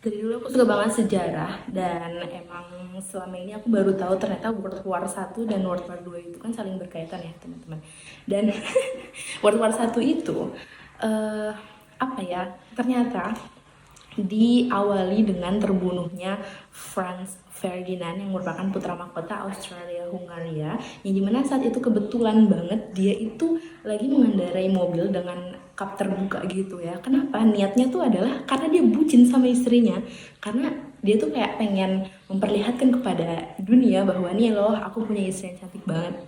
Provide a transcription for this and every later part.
Dari dulu aku suka banget sejarah, dan emang selama ini aku baru tahu ternyata World War Satu dan World War 2 itu kan saling berkaitan ya teman-teman. Dan World War Satu itu eh, apa ya, ternyata diawali dengan terbunuhnya Franz Ferdinand yang merupakan putra mahkota Austria-Hungaria, yang dimana saat itu kebetulan banget dia itu lagi mengendarai mobil dengan kap terbuka gitu ya. Kenapa? Niatnya tuh adalah karena dia bucin sama istrinya, karena dia tuh kayak pengen memperlihatkan kepada dunia bahwa nih loh, aku punya istri yang cantik banget.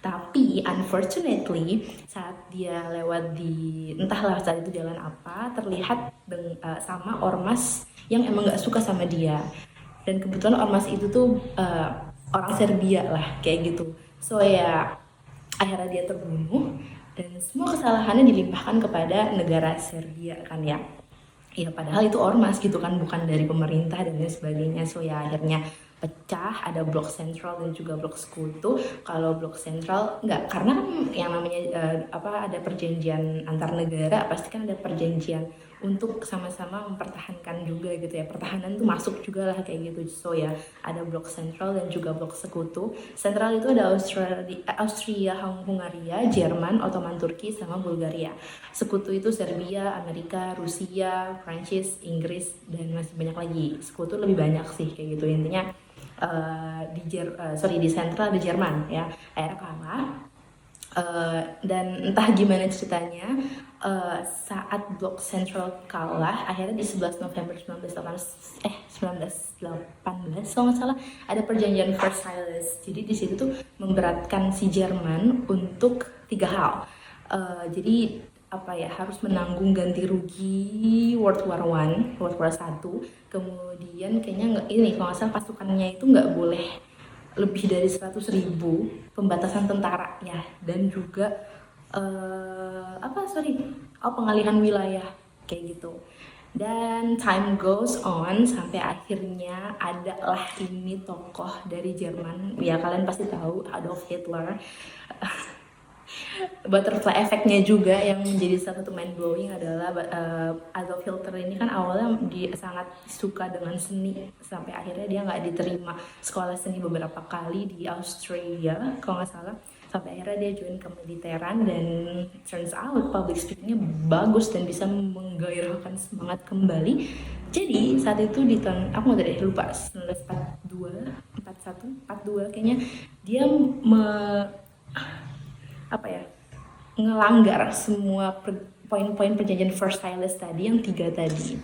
Tapi unfortunately saat dia lewat di entahlah saat itu jalan apa, terlihat sama ormas yang emang nggak suka sama dia. Dan kebetulan ormas itu tuh orang Serbia lah kayak gitu. So ya akhirnya dia terbunuh, dan semua kesalahannya dilimpahkan kepada negara Serbia kan ya. Ya padahal itu ormas gitu kan, bukan dari pemerintah dan lain sebagainya. So ya akhirnya pecah, ada blok sentral dan juga blok sekutu. Kalau blok sentral enggak, karena kan yang namanya ada perjanjian antar negara, pasti kan ada perjanjian untuk sama-sama mempertahankan juga gitu ya. Pertahanan tuh masuk juga lah kayak gitu. So ya ada blok sentral dan juga blok sekutu. Sentral itu ada Austria, Hungaria, Jerman, Ottoman Turki, sama Bulgaria. Sekutu itu Serbia, Amerika, Rusia, Prancis, Inggris, dan masih banyak lagi. Sekutu lebih banyak sih kayak gitu. Intinya di sentral ada Jerman ya, akhirnya kalah. Dan entah gimana ceritanya, saat blok sentral kalah, akhirnya di 11 November 1918 kalau nggak salah ada perjanjian Versailles. Jadi di situ tuh memberatkan si Jerman untuk 3 hal. Jadi apa ya, harus menanggung ganti rugi World War One, World War Satu. Kemudian kayaknya nggak, ini kalau nggak salah pasukannya itu nggak boleh lebih dari 100.000, pembatasan tentara ya, dan juga pengalihan wilayah kayak gitu. Dan time goes on sampai akhirnya adalah ini tokoh dari Jerman ya, kalian pasti tahu Adolf Hitler. Butterfly efeknya juga yang menjadi salah satu mind blowing adalah Adolf Hitler ini kan awalnya dia sangat suka dengan seni, sampai akhirnya dia nggak diterima sekolah seni beberapa kali di Austria kalau nggak salah, sampai akhirnya dia join ke militeran, dan turns out public speakingnya bagus dan bisa menggairahkan semangat kembali. Jadi saat itu di tahun, aku nggak lupa, 1942, 41, 42 kayaknya, dia ngelanggar semua poin-poin perjanjian Versailles tadi, yang 3 tadi.